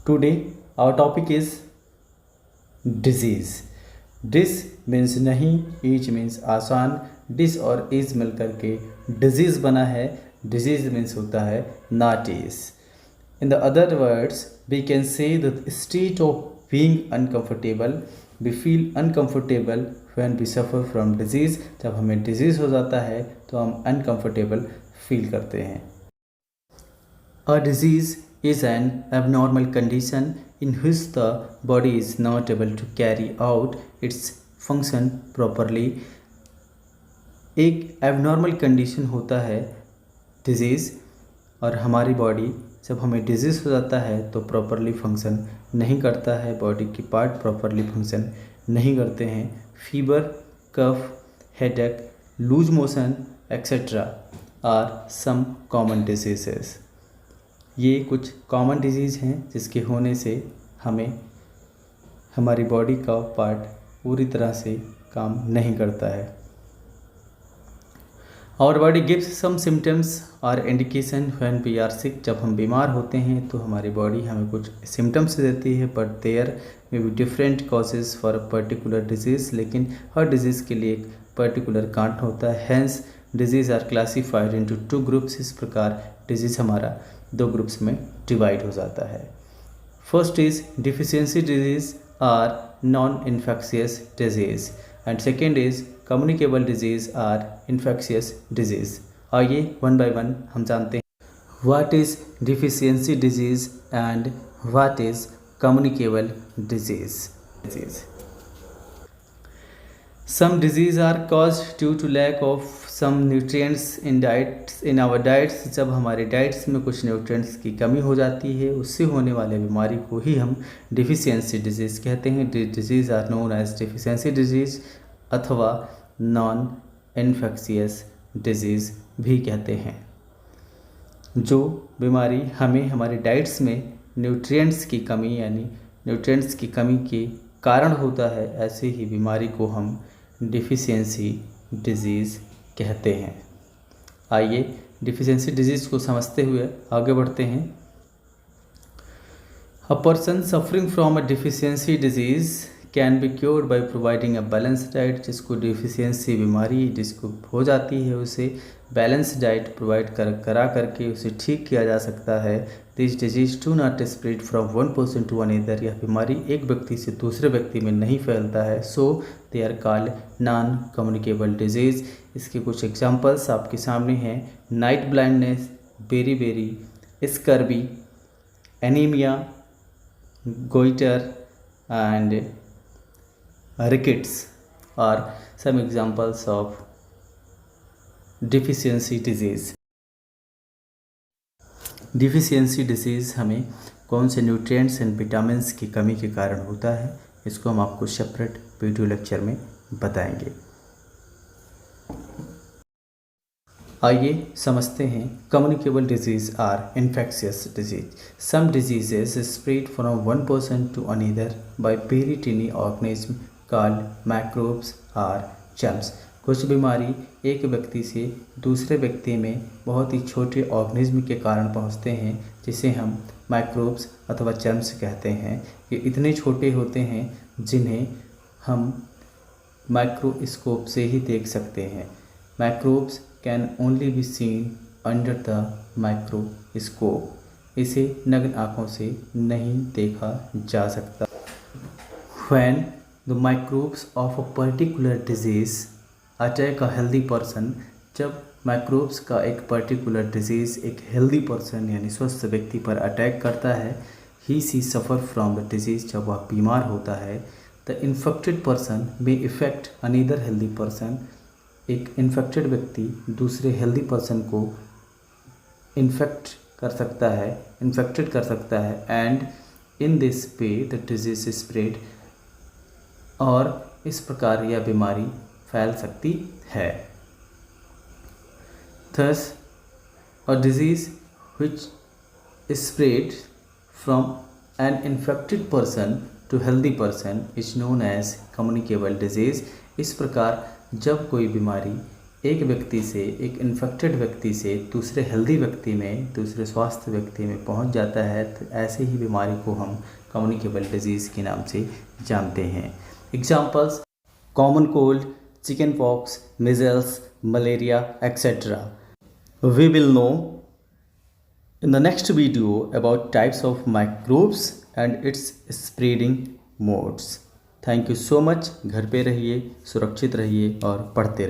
Today our topic is disease. Dis means नहीं, each means आसान, dish और is मिल करके डिजीज़ बना है. डिजीज़ मीन्स होता है not is. In the other words, we can say the state of being uncomfortable. We feel uncomfortable when we suffer from disease. जब हमें disease हो जाता है तो हम uncomfortable feel करते हैं. A disease is an abnormal condition in which the body is not able to carry out its function properly. एक abnormal condition होता है disease, और हमारी बॉडी जब हमें डिजीज़ हो जाता है तो प्रॉपरली फंक्शन नहीं करता है, बॉडी की पार्ट प्रॉपरली फंक्शन नहीं करते हैं. Fever, cough, headache, loose motion etcetera are some common diseases. ये कुछ कॉमन डिजीज़ हैं जिसके होने से हमें हमारी बॉडी का पार्ट पूरी तरह से काम नहीं करता है. Our body gives some symptoms or indication when we are sick. जब हम बीमार होते हैं तो हमारी बॉडी हमें कुछ सिम्टम्स देती है, but there may be different causes for a particular disease. लेकिन हर डिजीज़ के लिए एक पर्टिकुलर कारण होता है. Hence disease are classified into 2 groups. इस प्रकार डिजीज़ हमारा 2 ग्रुप्स में डिवाइड हो जाता है. First is deficiency disease or non infectious disease and second is communicable disease are infectious disease. आइए वन बाय वन हम जानते हैं what is deficiency disease and what is communicable disease. Some disease are caused due to lack of some nutrients in our diets. जब हमारे diets में कुछ nutrients की कमी हो जाती है, उससे होने वाले बीमारी को ही हम डिफिशियंसी डिजीज़ कहते हैं. Disease are known as deficiency disease अथवा नॉन इन्फेक्शियस डिजीज़ भी कहते हैं. जो बीमारी हमें हमारे डाइट्स में न्यूट्रिएंट्स की कमी यानी न्यूट्रिएंट्स की कमी के कारण होता है, ऐसे ही बीमारी को हम डिफिशियंसी डिजीज़ कहते हैं. आइए डिफिशियंसी डिजीज़ को समझते हुए आगे बढ़ते हैं. A person suffering from a deficiency disease can be cured by providing a balance diet. जिसको डिफिशियंसी बीमारी जिसको हो जाती है उसे बैलेंस डाइट प्रोवाइड करा करके उसे ठीक किया जा सकता है. This disease do not spread from one person to another. यह बीमारी एक व्यक्ति से दूसरे व्यक्ति में नहीं फैलता है. So they are called non communicable disease. इसके कुछ एग्जांपल्स आपके सामने हैं. Night blindness, beri, scurvy, anaemia, goitre and rickets are some examples of deficiency disease. Deficiency disease हमें कौन से न्यूट्रिएंट्स एंड विटामिन्स की कमी के कारण होता है, इसको हम आपको सेपरेट वीडियो लेक्चर में बताएंगे. आइए समझते हैं. Communicable disease are infectious disease. Some diseases spread from one person to another by very tiny organism called microbes or germs. कुछ बीमारी एक व्यक्ति से दूसरे व्यक्ति में बहुत ही छोटे ऑर्गेनिज्म के कारण पहुंचते हैं, जिसे हम माइक्रोब्स अथवा जर्म्स कहते हैं. ये इतने छोटे होते हैं जिन्हें हम माइक्रोस्कोप से ही देख सकते हैं. Microbes can only be seen under the microscope. इसे नग्न आँखों से नहीं देखा जा सकता. When the microbes of a particular disease attack a healthy person, जब माइक्रोब्स का एक पर्टिकुलर डिजीज़ एक हेल्दी पर्सन यानी स्वस्थ व्यक्ति पर अटैक करता है, ही सी सफ़र फ्रॉम द डिजीज़. जब वह बीमार होता है, the infected person may effect another healthy person. एक इन्फेक्टेड व्यक्ति दूसरे हेल्दी पर्सन को इन्फेक्टेड कर सकता है and in this way the disease spread. और इस प्रकार यह बीमारी फैल सकती है. Thus, a disease which spread from an infected person to healthy person is known as communicable disease. इस प्रकार जब कोई बीमारी एक व्यक्ति से, एक इन्फेक्टेड व्यक्ति से दूसरे हेल्दी व्यक्ति में, दूसरे स्वस्थ व्यक्ति में पहुंच जाता है, तो ऐसे ही बीमारी को हम कम्युनिकेबल डिजीज़ के नाम से जानते हैं। Examples: common cold, chicken pox, measles, malaria, etc. We will know in the next video about types of microbes and its spreading modes. Thank you so much. घर पे रहिए, सुरक्षित रहिए और पढ़ते रहिए।